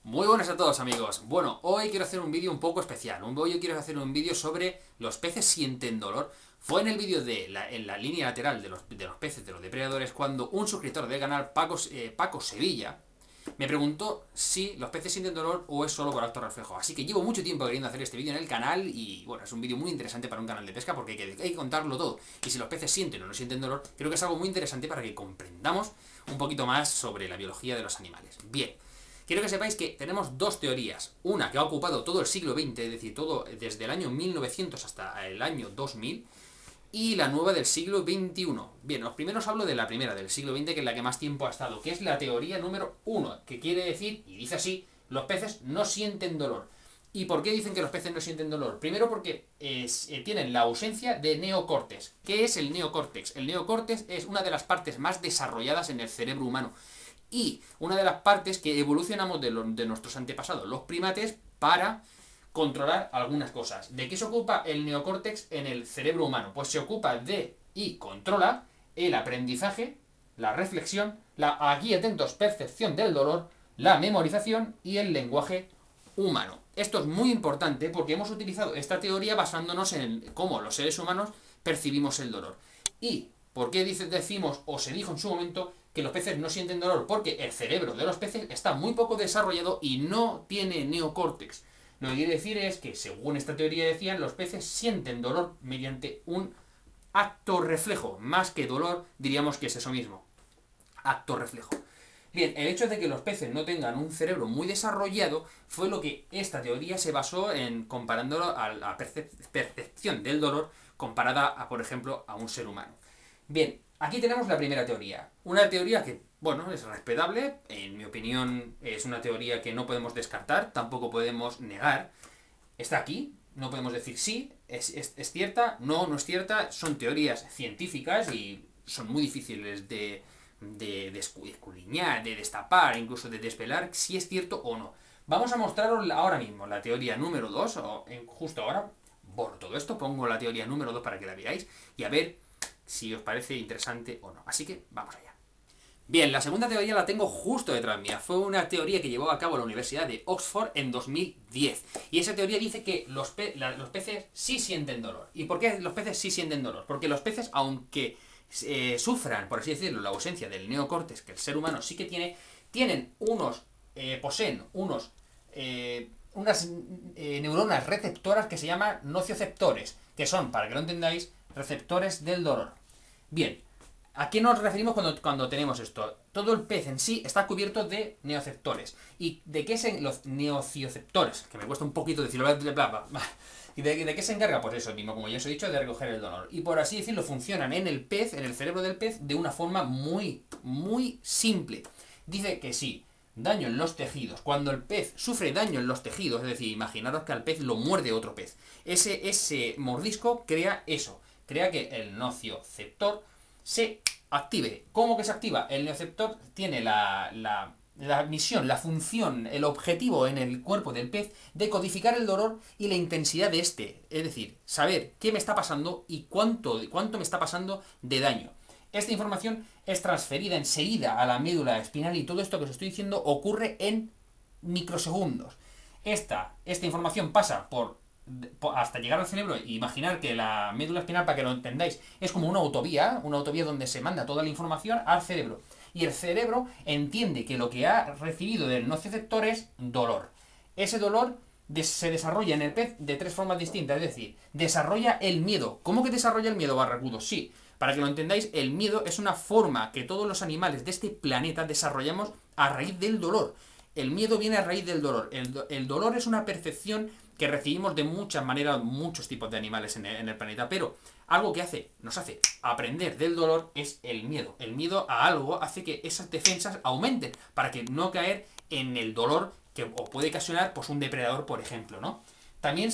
Muy buenas a todos, amigos. Bueno, hoy quiero hacer un vídeo un poco especial. Hoy quiero hacer un vídeo sobre los peces sienten dolor. Fue en el vídeo en la línea lateral de los peces, de los depredadores, cuando un suscriptor del canal, Paco Sevilla, me preguntó si los peces sienten dolor o es solo por acto reflejo. Así que llevo mucho tiempo queriendo hacer este vídeo en el canal y bueno, es un vídeo muy interesante para un canal de pesca porque hay que contarlo todo. Y si los peces sienten o no sienten dolor, creo que es algo muy interesante para que comprendamos un poquito más sobre la biología de los animales. Bien. Quiero que sepáis que tenemos dos teorías. Una que ha ocupado todo el siglo XX, es decir, todo desde el año 1900 hasta el año 2000, y la nueva del siglo XXI. Bien, os primero os hablo de la primera, del siglo XX, que es la que más tiempo ha estado, que es la teoría número 1, que quiere decir, y dice así, los peces no sienten dolor. ¿Y por qué dicen que los peces no sienten dolor? Primero porque tienen la ausencia de neocórtex. ¿Qué es el neocórtex? El neocórtex es una de las partes más desarrolladas en el cerebro humano. Y una de las partes que evolucionamos de nuestros antepasados, los primates, para controlar algunas cosas. ¿De qué se ocupa el neocórtex en el cerebro humano? Pues se ocupa de y controla el aprendizaje, la reflexión, aquí atentos, percepción del dolor, la memorización y el lenguaje humano. Esto es muy importante porque hemos utilizado esta teoría basándonos en cómo los seres humanos percibimos el dolor. ¿Y por qué decimos, o se dijo en su momento, que los peces no sienten dolor? Porque el cerebro de los peces está muy poco desarrollado y no tiene neocórtex. Lo que quiere decir es que, según esta teoría decían, los peces sienten dolor mediante un acto reflejo. Más que dolor, diríamos que es eso mismo. Acto reflejo. Bien, el hecho de que los peces no tengan un cerebro muy desarrollado fue lo que esta teoría se basó en comparándolo a la percepción del dolor comparada a, por ejemplo, a un ser humano. Bien, aquí tenemos la primera teoría. Una teoría que, bueno, es respetable. En mi opinión, es una teoría que no podemos descartar, tampoco podemos negar. Está aquí, no podemos decir sí, es cierta, no es cierta. Son teorías científicas y son muy difíciles de escudriñar, de destapar, incluso de desvelar si es cierto o no. Vamos a mostraros ahora mismo la teoría número 2, justo ahora. Borro todo esto, pongo la teoría número 2 para que la veáis y a ver si os parece interesante o no. Así que vamos allá. Bien, la segunda teoría la tengo justo detrás mía. Fue una teoría que llevó a cabo la Universidad de Oxford en 2010. Y esa teoría dice que los peces sí sienten dolor. ¿Y por qué los peces sí sienten dolor? Porque los peces, aunque sufran, por así decirlo, la ausencia del neocórtex que el ser humano sí que poseen unas neuronas receptoras que se llaman nocioceptores, que son, para que lo entendáis, receptores del dolor. Bien, ¿a qué nos referimos cuando tenemos esto? Todo el pez en sí está cubierto de neoceptores. ¿Y de qué son los nocioceptores? Que me cuesta un poquito decirlo. ¿Y de qué se encarga? Pues eso mismo, como ya os he dicho, de recoger el dolor. Y por así decirlo, funcionan en el pez, en el cerebro del pez, de una forma muy, muy simple. Dice que sí, daño en los tejidos. Cuando el pez sufre daño en los tejidos, es decir, imaginaros que al pez lo muerde otro pez. Ese mordisco crea eso. Crea que el nocioceptor se active. ¿Cómo que se activa? El nocioceptor tiene la misión, la función, el objetivo en el cuerpo del pez de codificar el dolor y la intensidad de este. Es decir, saber qué me está pasando y cuánto me está pasando de daño. Esta información es transferida enseguida a la médula espinal y todo esto que os estoy diciendo ocurre en microsegundos. Esta información pasa hasta llegar al cerebro. Imaginar que la médula espinal, para que lo entendáis, es como una autovía donde se manda toda la información al cerebro. Y el cerebro entiende que lo que ha recibido del nocioceptor es dolor. Ese dolor se desarrolla en el pez de tres formas distintas, es decir, desarrolla el miedo. ¿Cómo que desarrolla el miedo, barracudo? Sí, para que lo entendáis, el miedo es una forma que todos los animales de este planeta desarrollamos a raíz del dolor. El miedo viene a raíz del dolor. El dolor es una percepción que recibimos de muchas maneras, muchos tipos de animales en el planeta, pero algo que nos hace aprender del dolor es el miedo. El miedo a algo hace que esas defensas aumenten para que no caer en el dolor que os puede ocasionar pues, un depredador, por ejemplo, ¿no? También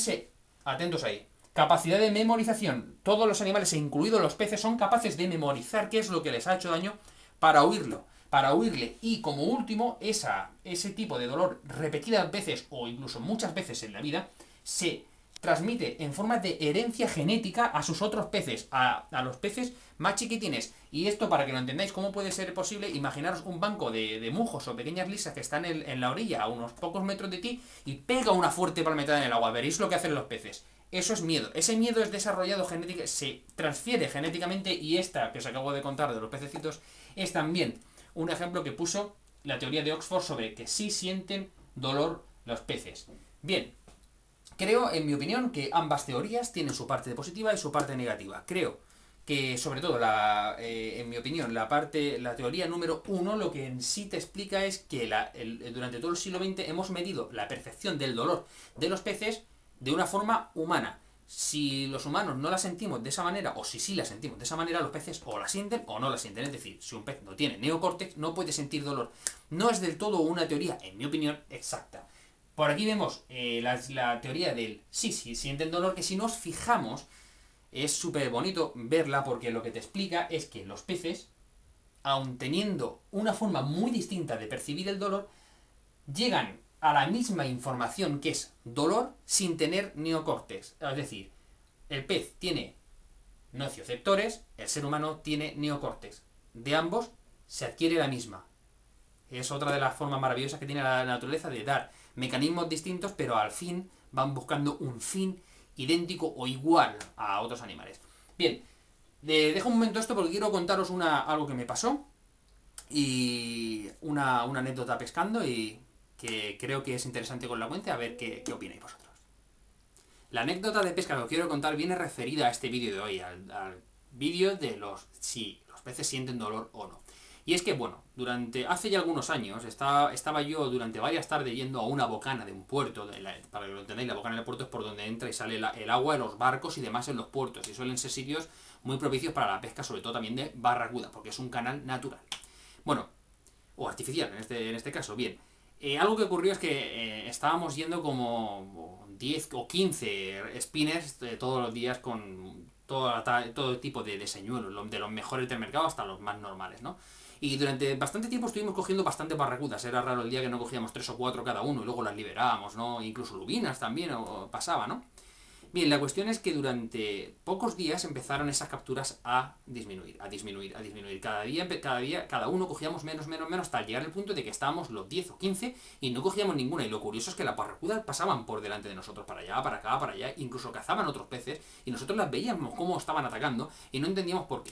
atentos ahí, capacidad de memorización. Todos los animales, incluidos los peces, son capaces de memorizar qué es lo que les ha hecho daño para huirle. Y como último, ese tipo de dolor repetidas veces o incluso muchas veces en la vida se transmite en forma de herencia genética a sus otros peces, a los peces más chiquitines. Y esto, para que lo entendáis, ¿cómo puede ser posible? Imaginaros un banco de mujos o pequeñas lisas que están en la orilla, a unos pocos metros de ti, y pega una fuerte palmetada en el agua. Veréis lo que hacen los peces. Eso es miedo. Ese miedo es desarrollado genéticamente, se transfiere genéticamente, y esta que os acabo de contar de los pececitos es también un ejemplo que puso la teoría de Oxford sobre que sí sienten dolor los peces. Bien, creo, en mi opinión, que ambas teorías tienen su parte positiva y su parte negativa. Creo que, sobre todo, en mi opinión, la teoría número 1 lo que en sí te explica es que durante todo el siglo XX hemos medido la percepción del dolor de los peces de una forma humana. Si los humanos no la sentimos de esa manera, o si sí la sentimos de esa manera, los peces o la sienten o no la sienten. Es decir, si un pez no tiene neocórtex, no puede sentir dolor. No es del todo una teoría, en mi opinión, exacta. Por aquí vemos la teoría del sí sienten dolor, que si nos fijamos, es súper bonito verla, porque lo que te explica es que los peces, aun teniendo una forma muy distinta de percibir el dolor, llegan a la misma información, que es dolor, sin tener neocórtex. Es decir, el pez tiene nocioceptores, el ser humano tiene neocórtex. De ambos se adquiere la misma. Es otra de las formas maravillosas que tiene la naturaleza de dar mecanismos distintos, pero al fin van buscando un fin idéntico o igual a otros animales. Bien, dejo un momento esto porque quiero contaros algo que me pasó, y una anécdota pescando, y que creo que es interesante con la cuenta, a ver qué opináis vosotros. La anécdota de pesca que os quiero contar viene referida a este vídeo de hoy, al vídeo de si los peces sienten dolor o no. Y es que, bueno, hace ya algunos años, estaba yo durante varias tardes yendo a una bocana de un puerto. Para que lo entendáis, la bocana del puerto es por donde entra y sale el agua de los barcos y demás en los puertos, y suelen ser sitios muy propicios para la pesca, sobre todo también de barracuda, porque es un canal natural. Bueno, o artificial en este caso. Bien, algo que ocurrió es que estábamos yendo como 10 o 15 spinners todos los días, con todo tipo de señuelos, de los mejores del mercado hasta los más normales, ¿no? Y durante bastante tiempo estuvimos cogiendo bastantes barracudas. Era raro el día que no cogíamos 3 o 4 cada uno y luego las liberábamos, ¿no? Incluso lubinas también pasaba, ¿no? Bien, la cuestión es que durante pocos días empezaron esas capturas a disminuir. Cada día, cada uno cogíamos menos, hasta llegar al punto de que estábamos los 10 o 15 y no cogíamos ninguna. Y lo curioso es que las barracudas pasaban por delante de nosotros, para allá, para acá, para allá, incluso cazaban otros peces, y nosotros las veíamos cómo estaban atacando y no entendíamos por qué.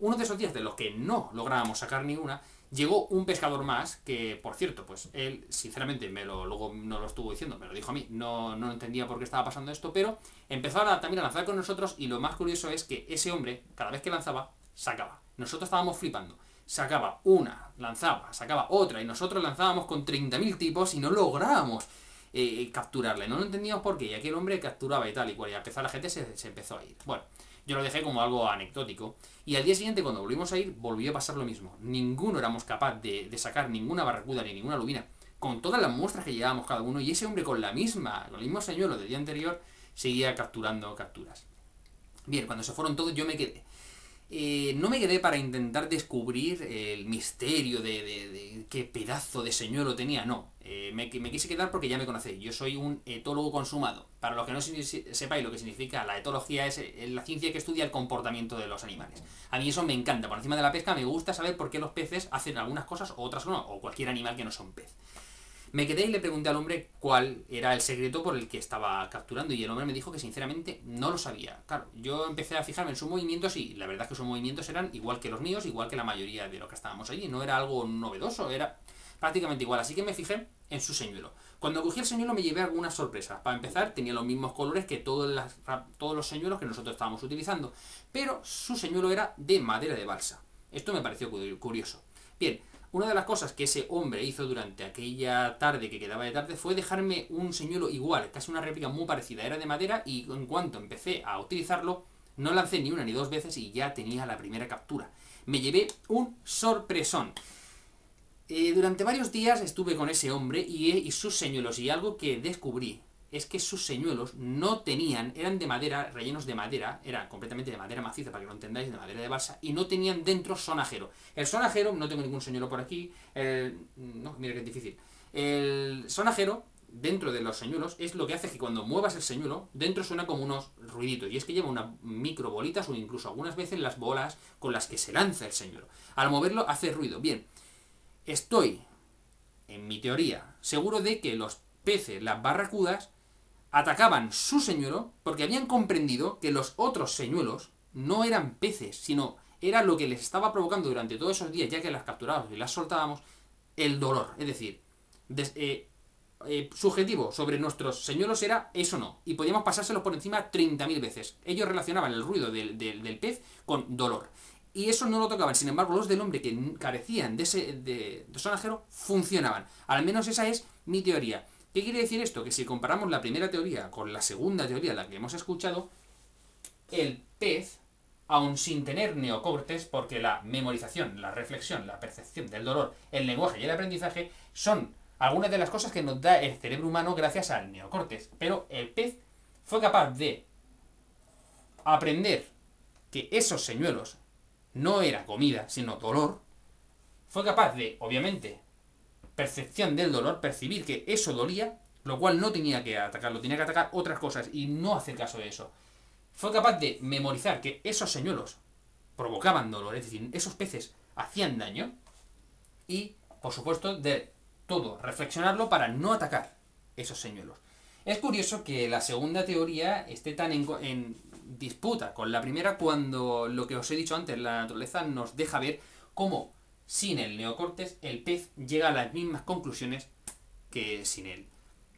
Uno de esos días de los que no lográbamos sacar ninguna, llegó un pescador más, que, por cierto, pues él, sinceramente, luego no lo estuvo diciendo, me lo dijo a mí, no entendía por qué estaba pasando esto, pero empezó también a lanzar con nosotros, y lo más curioso es que ese hombre, cada vez que lanzaba, sacaba. Nosotros estábamos flipando. Sacaba una, lanzaba, sacaba otra, y nosotros lanzábamos con 30.000 tipos y no lográbamos capturarle. No lo entendíamos por qué, y aquel hombre capturaba y tal, y cuando empezó la gente se empezó a ir. Bueno, yo lo dejé como algo anecdótico, y al día siguiente, cuando volvimos a ir, volvió a pasar lo mismo. Ninguno éramos capaz de sacar ninguna barracuda ni ninguna lubina, con todas las muestras que llevábamos cada uno, y ese hombre con el mismo señuelo del día anterior seguía capturando capturas. Bien, cuando se fueron todos, yo me quedé. No me quedé para intentar descubrir el misterio de qué pedazo de señuelo tenía, no. Me quise quedar porque ya me conocéis. Yo soy un etólogo consumado. Para los que no sepáis lo que significa, la etología es la ciencia que estudia el comportamiento de los animales. A mí eso me encanta. Por encima de la pesca me gusta saber por qué los peces hacen algunas cosas o otras no, o cualquier animal que no sea un pez. Me quedé y le pregunté al hombre cuál era el secreto por el que estaba capturando, y el hombre me dijo que sinceramente no lo sabía. Claro, yo empecé a fijarme en sus movimientos, y la verdad es que sus movimientos eran igual que los míos, igual que la mayoría de los que estábamos allí. No era algo novedoso, era prácticamente igual. Así que me fijé en su señuelo. Cuando cogí el señuelo me llevé algunas sorpresas. Para empezar, tenía los mismos colores que todos los señuelos que nosotros estábamos utilizando, pero su señuelo era de madera de balsa. Esto me pareció curioso. Bien, una de las cosas que ese hombre hizo durante aquella tarde que quedaba de tarde fue dejarme un señuelo igual, casi una réplica muy parecida. Era de madera, y en cuanto empecé a utilizarlo, no lancé ni una ni dos veces y ya tenía la primera captura. Me llevé un sorpresón. Durante varios días estuve con ese hombre y sus señuelos, y algo que descubrí es que sus señuelos eran de madera, rellenos de madera, eran completamente de madera maciza, para que lo entendáis, de madera de balsa, y no tenían dentro sonajero. El sonajero, no tengo ningún señuelo por aquí, no, mira que es difícil. El sonajero dentro de los señuelos es lo que hace que cuando muevas el señuelo, dentro suena como unos ruiditos. Y es que lleva unas microbolitas o incluso algunas veces las bolas con las que se lanza el señuelo. Al moverlo hace ruido. Bien, estoy, en mi teoría, seguro de que los peces, las barracudas, atacaban su señuelo porque habían comprendido que los otros señuelos no eran peces, sino era lo que les estaba provocando durante todos esos días, ya que las capturábamos y las soltábamos, el dolor. Es decir, subjetivo sobre nuestros señuelos era eso no, y podíamos pasárselos por encima 30.000 veces. Ellos relacionaban el ruido del pez con dolor. Y eso no lo tocaban. Sin embargo, los del hombre que carecían de sonajero funcionaban. Al menos esa es mi teoría. ¿Qué quiere decir esto? Que si comparamos la primera teoría con la segunda teoría, la que hemos escuchado, el pez, aun sin tener neocortes, porque la memorización, la reflexión, la percepción del dolor, el lenguaje y el aprendizaje son algunas de las cosas que nos da el cerebro humano gracias al neocortes. Pero el pez fue capaz de aprender que esos señuelos no era comida, sino dolor. Fue capaz de, obviamente, percepción del dolor, percibir que eso dolía, lo cual no tenía que atacarlo, tenía que atacar otras cosas y no hacer caso de eso. Fue capaz de memorizar que esos señuelos provocaban dolor, es decir, esos peces hacían daño, y, por supuesto, de todo reflexionarlo para no atacar esos señuelos. Es curioso que la segunda teoría esté tan en disputa con la primera cuando lo que os he dicho antes, la naturaleza nos deja ver cómo sin el neocortes el pez llega a las mismas conclusiones que sin él.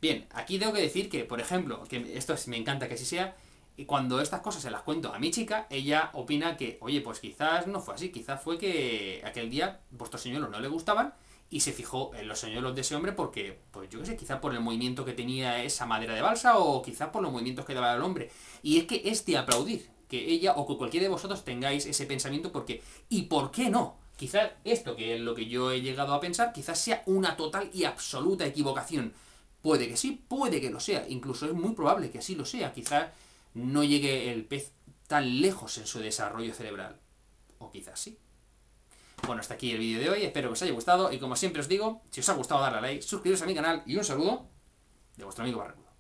Bien, aquí tengo que decir que, por ejemplo, que esto me encanta que así sea, y cuando estas cosas se las cuento a mi chica, ella opina que, oye, pues quizás no fue así, quizás fue que aquel día vuestros señuelos no le gustaban y se fijó en los señuelos de ese hombre porque, pues yo qué sé, quizás por el movimiento que tenía esa madera de balsa o quizás por los movimientos que daba el hombre. Y es que es de aplaudir que ella o que cualquiera de vosotros tengáis ese pensamiento porque, ¿y por qué no? Quizás esto, que es lo que yo he llegado a pensar, quizás sea una total y absoluta equivocación. Puede que sí, puede que lo sea, incluso es muy probable que así lo sea. Quizás no llegue el pez tan lejos en su desarrollo cerebral. O quizás sí. Bueno, hasta aquí el vídeo de hoy, espero que os haya gustado y como siempre os digo, si os ha gustado darle a like, suscribiros a mi canal y un saludo de vuestro amigo Barracuda.